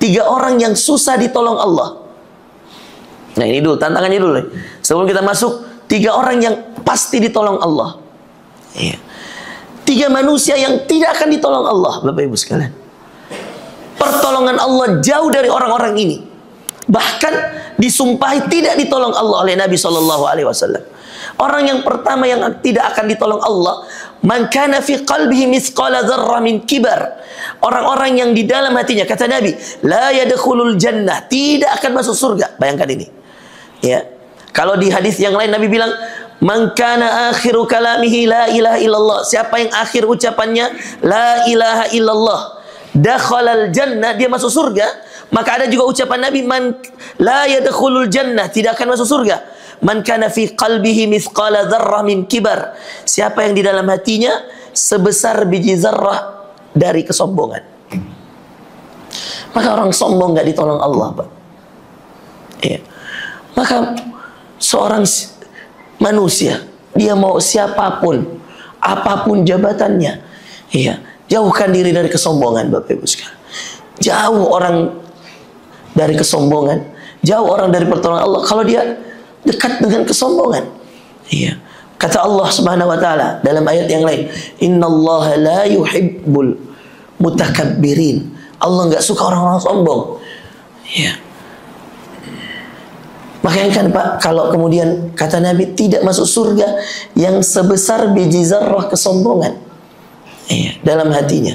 3 orang yang susah ditolong Allah. Nah ini dulu, tantangannya dulu. Sebelum kita masuk, 3 orang yang pasti ditolong Allah. Iya. 3 manusia yang tidak akan ditolong Allah, Bapak Ibu sekalian. Pertolongan Allah jauh dari orang-orang ini. Bahkan disumpahi tidak ditolong Allah oleh Nabi SAW. Orang yang pertama yang tidak akan ditolong Allah, man kana fi qalbihi mithqala dzarrah min kibar. Orang-orang yang di dalam hatinya, kata Nabi, la yadkhulul jannah, tidak akan masuk surga. Bayangkan ini. Ya. Kalau di hadis yang lain Nabi bilang, man kana akhiru kalamihi la ilaha illallah. Siapa yang akhir ucapannya la ilaha illallah, dakhalal jannah, dia masuk surga. Maka ada juga ucapan Nabi, man la yadkhulul jannah, tidak akan masuk surga. Man kana fi qalbihi mithqala dzarrah min kibar. Siapa yang di dalam hatinya sebesar biji zarrah dari kesombongan. Maka orang sombong nggak ditolong Allah, Pak. Iya. Maka seorang manusia, dia mau siapapun, apapun jabatannya, iya, jauhkan diri dari kesombongan, Bapak Ibu sekalian. Jauh orang dari kesombongan, jauh orang dari pertolongan Allah kalau dia dekat dengan kesombongan. Iya. Kata Allah Subhanahu wa taala dalam ayat yang lain, "Innallaha la yuhibbul mutakabbirin." Allah enggak suka orang-orang sombong. Iya. Makanya kan Pak, kalau kemudian kata Nabi tidak masuk surga yang sebesar biji zarrah kesombongan. Iya, dalam hatinya.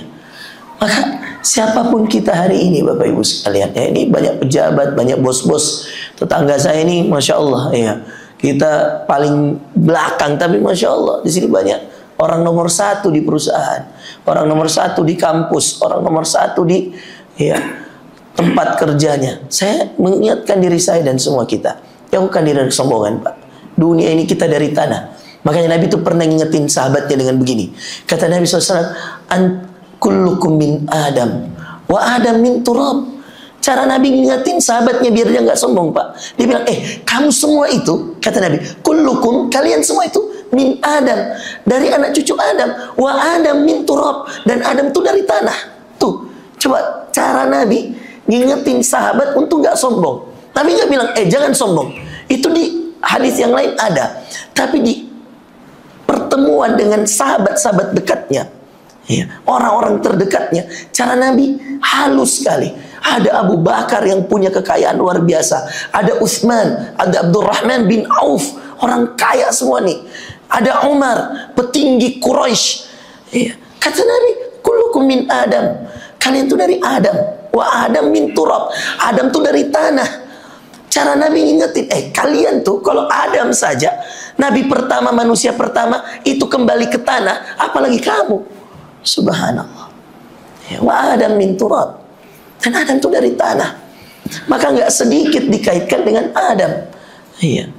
Maka siapapun kita hari ini, Bapak Ibu sekalian, ya, ini banyak pejabat, banyak bos-bos. Tetangga saya ini, masya Allah, ya, kita paling belakang, tapi masya Allah di sini banyak orang nomor 1 di perusahaan, orang nomor 1 di kampus, orang nomor 1 di, ya, tempat kerjanya. Saya mengingatkan diri saya dan semua kita, jauhkan diri dari kesombongan, Pak. Dunia ini kita dari tanah. Makanya Nabi itu pernah ngingetin sahabatnya dengan begini. Kata Nabi SAW, kullukum min Adam wa Adam min turab. Cara Nabi ngingetin sahabatnya biar dia nggak sombong, Pak. Dia bilang, kamu semua itu, kata Nabi, kullukum, kalian semua itu min Adam, dari anak cucu Adam, wa Adam min turab, dan Adam itu dari tanah. Tuh, coba cara Nabi ngingetin sahabat untuk nggak sombong. Nabi nggak bilang, jangan sombong. Itu di hadis yang lain ada, tapi di pertemuan dengan sahabat-sahabat dekatnya, ya, orang-orang terdekatnya, cara Nabi halus sekali. Ada Abu Bakar yang punya kekayaan luar biasa, ada Utsman, ada Abdurrahman bin Auf, orang kaya semua nih, ada Umar, petinggi Quraisy. Ya. Kata Nabi, kullukum min Adam, kalian tuh dari Adam, wa Adam min turab, Adam tuh dari tanah. Cara Nabi ngingetin, kalian tuh kalau Adam saja, Nabi pertama, manusia pertama itu kembali ke tanah, apalagi kamu. Subhanallah. Ya, wa Adam min turab, dan Adam itu dari tanah. Maka nggak sedikit dikaitkan dengan Adam. Iya.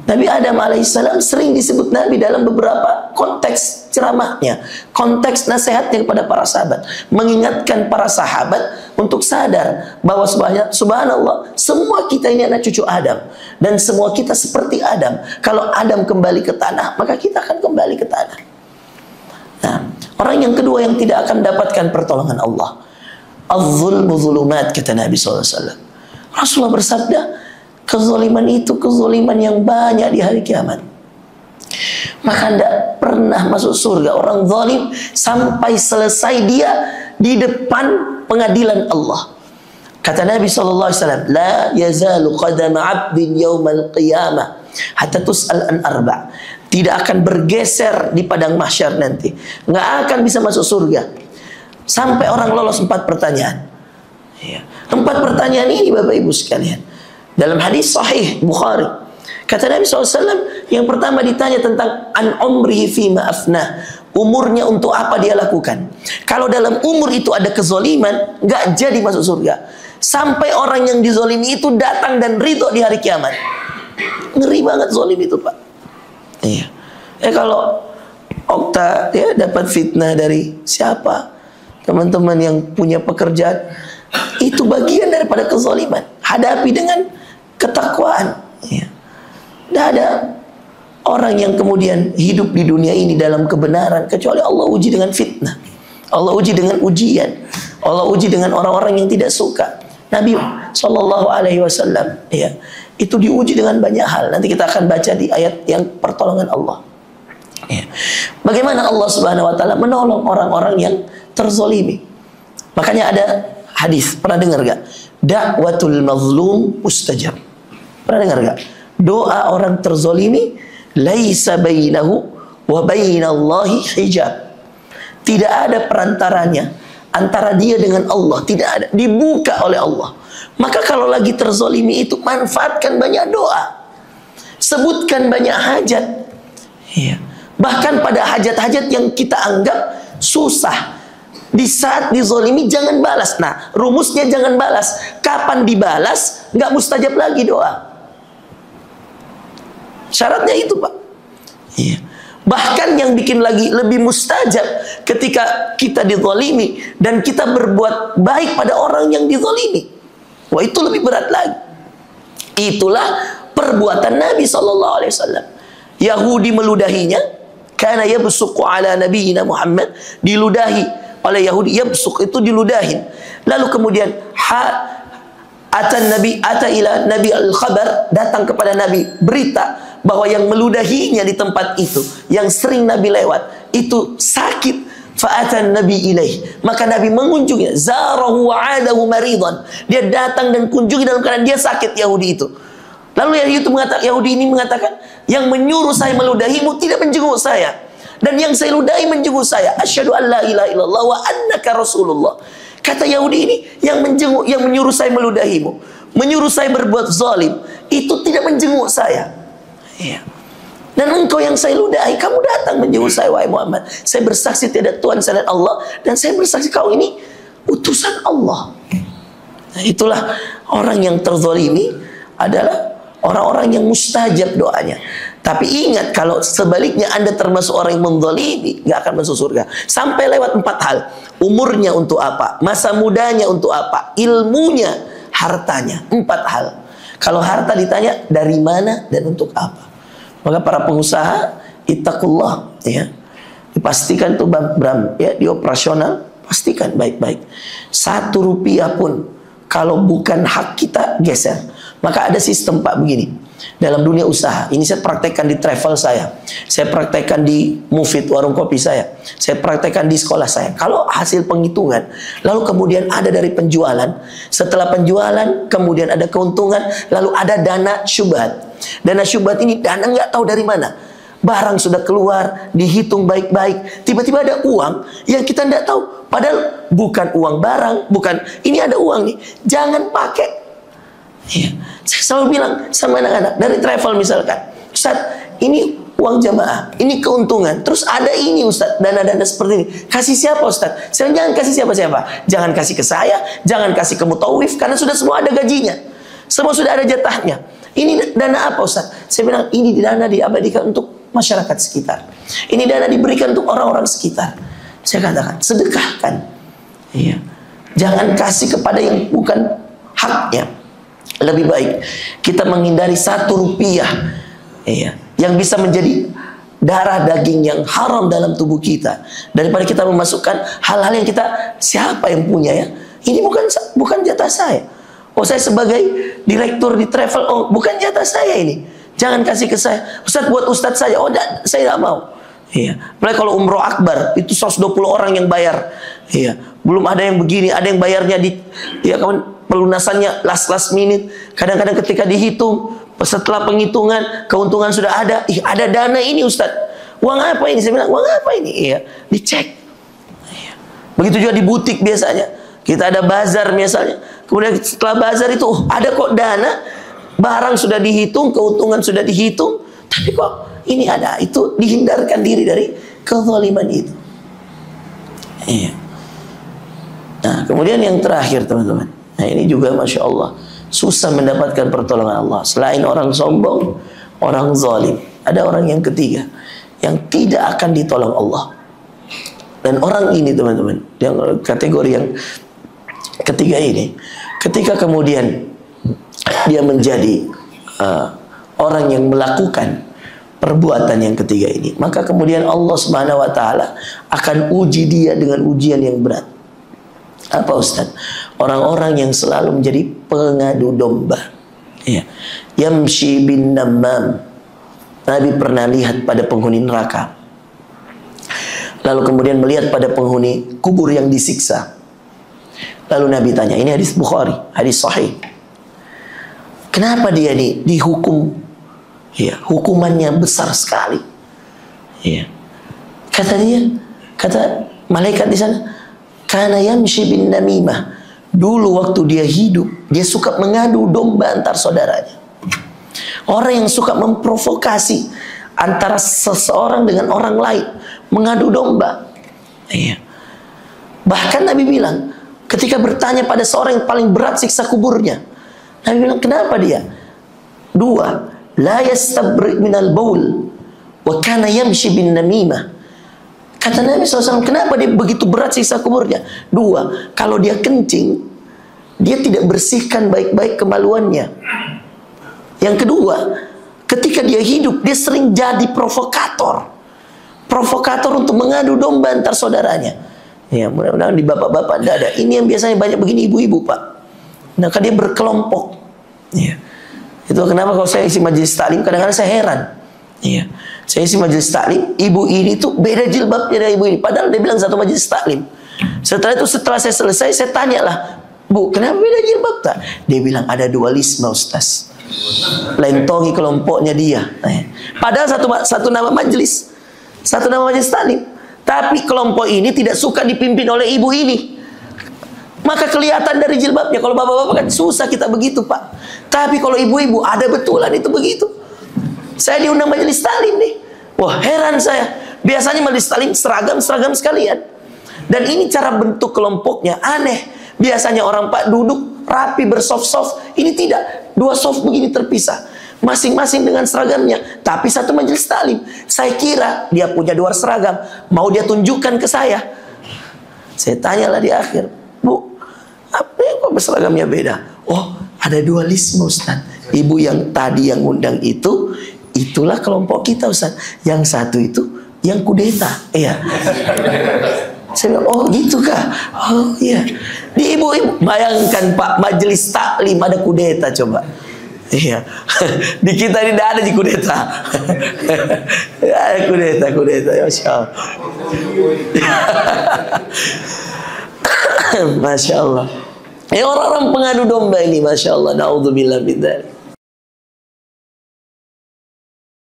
Nabi Adam alaihissalam sering disebut Nabi dalam beberapa konteks ceramahnya, konteks nasihatnya kepada para sahabat, mengingatkan para sahabat untuk sadar bahwa subhanallah, semua kita ini anak cucu Adam, dan semua kita seperti Adam. Kalau Adam kembali ke tanah, maka kita akan kembali ke tanah. Nah, orang yang kedua yang tidak akan mendapatkan pertolongan Allah, az-zulmu zulumat, kata Nabi SAW. Rasulullah bersabda, kezaliman itu kezaliman yang banyak di hari kiamat. Maka tidak pernah masuk surga orang zalim sampai selesai dia di depan pengadilan Allah. Kata Nabi SAW, la yazalu qadama abdin yawmal qiyamah hatta tus'al an arba'. Tidak akan bergeser di padang mahsyar nanti, nggak akan bisa masuk surga sampai orang lolos 4 pertanyaan. Ya. 4 pertanyaan ini, Bapak Ibu sekalian, dalam hadis sahih Bukhari, kata Nabi SAW, yang pertama ditanya tentang an umrihi fima afnah, umurnya untuk apa dia lakukan. Kalau dalam umur itu ada kezoliman, nggak jadi masuk surga sampai orang yang dizolimi itu datang dan ridho di hari kiamat. Ngeri banget zolim itu, Pak. Iya. Kalau Okta ya dapat fitnah dari siapa, teman-teman yang punya pekerjaan, itu bagian daripada kezaliman. Hadapi dengan ketakwaan. Ya. Tidak ada orang yang kemudian hidup di dunia ini dalam kebenaran kecuali Allah uji dengan fitnah, Allah uji dengan ujian, Allah uji dengan orang-orang yang tidak suka. Nabi Shallallahu Alaihi Wasallam, ya, itu diuji dengan banyak hal. Nanti kita akan baca di ayat yang pertolongan Allah. Ya. Bagaimana Allah Subhanahu Wa Taala menolong orang-orang yang terzolimi. Makanya ada hadis, pernah dengar gak? Da'watul mazlum mustajab. Pernah dengar gak? Doa orang terzolimi, laisa bainahu wa bainallahi hijab. Tidak ada perantaranya antara dia dengan Allah, tidak ada, dibuka oleh Allah. Maka kalau lagi terzolimi itu, manfaatkan banyak doa, sebutkan banyak hajat, ya. Bahkan pada hajat-hajat yang kita anggap susah, di saat dizolimi jangan balas. Nah, rumusnya jangan balas. Kapan dibalas, nggak mustajab lagi doa. Syaratnya itu, Pak. Iya. Bahkan yang bikin lagi lebih mustajab, ketika kita dizolimi dan kita berbuat baik pada orang yang dizolimi. Wah, itu lebih berat lagi. Itulah perbuatan Nabi SAW. Yahudi meludahinya, karena yabsuqu ala nabiyina Muhammad, diludahi oleh Yahudi. Yabsuq itu diludahin. Lalu kemudian ata ila nabi al-khabar, datang kepada Nabi berita bahwa yang meludahinya di tempat itu, yang sering Nabi lewat, itu sakit. Fa'atan Nabi ilaih, maka Nabi mengunjungi, zarahu wa'adahu maridan, dia datang dan kunjungi dalam keadaan dia sakit, Yahudi itu. Lalu Yahudi ini mengatakan, yang menyuruh saya meludahimu tidak menjenguk saya, dan yang saya ludahi menjenguk saya. Asyhadu an la ilaha illallah wa annaka rasulullah. Kata Yahudi ini, yang menjenguk, yang menyuruh saya meludahimu, menyuruh saya berbuat zalim, itu tidak menjenguk saya. Ya. Dan engkau yang saya ludahi, kamu datang menjenguk saya, wahai Muhammad. Saya bersaksi tidak Tuhan selain Allah, dan saya bersaksi kau ini utusan Allah. Nah, itulah orang yang terzalimi adalah orang-orang yang mustajab doanya. Tapi ingat, kalau sebaliknya Anda termasuk orang yang menzalimi, nggak akan masuk surga. Sampai lewat 4 hal. Umurnya untuk apa? Masa mudanya untuk apa? Ilmunya, hartanya. 4 hal. Kalau harta ditanya dari mana dan untuk apa? Maka para pengusaha, ittaqullah, ya. Dipastikan tuh Bram, ya, di operasional, pastikan baik-baik. 1 rupiah pun kalau bukan hak kita, geser. Maka ada sistem, Pak, begini. Dalam dunia usaha, ini saya praktekkan di travel saya praktekkan di Mufid, warung kopi saya praktekkan di sekolah saya. Kalau hasil penghitungan, lalu kemudian ada dari penjualan, setelah penjualan kemudian ada keuntungan, lalu ada dana syubhat. Dana syubhat ini dana nggak tahu dari mana. Barang sudah keluar, dihitung baik-baik, tiba-tiba ada uang yang kita nggak tahu. Padahal bukan uang barang, bukan, ini ada uang nih, jangan pakai. Ya. Saya selalu bilang sama anak-anak dari travel misalkan, Ustaz, ini uang jamaah, ini keuntungan, terus ada ini Ustaz, dana-dana seperti ini, kasih siapa Ustaz? Saya jangan kasih siapa-siapa, jangan kasih ke saya, jangan kasih ke mutawif, karena sudah semua ada gajinya, semua sudah ada jatahnya. Ini dana apa Ustaz? Saya bilang, ini dana diabadikan untuk masyarakat sekitar, ini dana diberikan untuk orang-orang sekitar. Saya katakan, sedekahkan, iya. Jangan kasih kepada yang bukan haknya. Lebih baik kita menghindari 1 rupiah, iya, yang bisa menjadi darah daging yang haram dalam tubuh kita, daripada kita memasukkan hal-hal yang kita, siapa yang punya, ya, ini bukan jatah saya. Oh, saya sebagai direktur di travel, oh, bukan jatah saya ini, jangan kasih ke saya. Ustaz, buat Ustaz saya. Oh, saya tidak mau. Iya. Apalagi kalau umroh akbar, itu 120 orang yang bayar. Iya. Belum ada yang begini, ada yang bayarnya di, ya kawan, pelunasannya last minute. Kadang-kadang ketika dihitung, setelah penghitungan, keuntungan sudah ada. Ada dana ini Ustaz. Uang apa ini? Saya bilang, uang apa ini? Iya, dicek. Iya. Begitu juga di butik biasanya. Kita ada bazar misalnya. Kemudian setelah bazar itu, ada kok dana. Barang sudah dihitung, keuntungan sudah dihitung. Tapi kok ini ada. Itu dihindarkan diri dari kezaliman itu. Iya. Nah, kemudian yang terakhir teman-teman. Nah, ini juga Masya Allah, susah mendapatkan pertolongan Allah. Selain orang sombong, orang zalim, ada orang yang ketiga yang tidak akan ditolong Allah. Dan orang ini teman-teman, yang kategori yang ketiga ini, ketika kemudian dia menjadi orang yang melakukan perbuatan yang ketiga ini, maka kemudian Allah Subhanahu wa taala akan uji dia dengan ujian yang berat. Apa Ustaz? orang-orang yang selalu menjadi pengadu domba. Ya. Yamshi bin namam. Nabi pernah lihat pada penghuni neraka. Lalu kemudian melihat pada penghuni kubur yang disiksa. Lalu Nabi tanya, ini hadis Bukhari, hadis sahih. Kenapa dia dihukum? Ya, hukumannya besar sekali. Ya. Kata malaikat di sana, kana yamshi bin namimah. Dulu waktu dia hidup, dia suka mengadu domba antar saudaranya. Orang yang suka memprovokasi antara seseorang dengan orang lain, mengadu domba. Ya. Bahkan Nabi bilang, ketika bertanya pada seorang yang paling berat siksa kuburnya, Nabi bilang, kenapa dia? Dua, la yastabri minal baul wa kana yamshi bin namimah. Kata Nabi SAW, kenapa dia begitu berat siksa kuburnya? Dua, kalau dia kencing, dia tidak bersihkan baik-baik kemaluannya. Yang kedua, ketika dia hidup, dia sering jadi provokator. Provokator untuk mengadu domba antar saudaranya. Ya, mudah-mudahan di bapak-bapak tidak ada. Ini yang biasanya banyak begini ibu-ibu, Pak. Nah, dia berkelompok. Ya. Itu kenapa kalau saya isi majelis taklim, kadang-kadang saya heran. Iya. Saya isi majelis taklim, ibu ini tuh beda jilbabnya dari ibu ini. Padahal dia bilang satu majelis taklim. Setelah saya selesai, saya tanyalah, Bu, kenapa beda jilbab tak? Dia bilang ada dualisme, Ustaz. Lentongi kelompoknya dia. Padahal satu nama majelis, satu nama majelis taklim. Tapi kelompok ini tidak suka dipimpin oleh ibu ini. Maka kelihatan dari jilbabnya. Kalau bapak-bapak kan susah kita begitu, Pak. Tapi kalau ibu-ibu ada betulan itu begitu. Saya diundang majelis taklim nih. Wah, heran saya. Biasanya majelis taklim seragam sekalian. Dan ini cara bentuk kelompoknya aneh. Biasanya orang Pak duduk rapi bersoft-soft. Ini tidak. Dua soft begini terpisah. Masing-masing dengan seragamnya. Tapi satu majelis taklim. Saya kira dia punya dua seragam. Mau dia tunjukkan ke saya. Saya tanyalah di akhir. Bu, apa yang kok seragamnya beda? Oh, ada dualisme, Ustaz. Ibu yang tadi yang undang itu, itulah kelompok kita, Ustaz. Yang satu itu yang kudeta. Iya. Saya bilang, oh gitu kah? Oh iya. Di ibu-ibu, bayangkan Pak, majelis taklim ada kudeta coba. Iya. Di kita ini tidak ada di kudeta. Ada kudeta. Masya Allah. Masya Allah. Orang-orang pengadu domba ini, Masya Allah. Na'udzubillah bidzalik.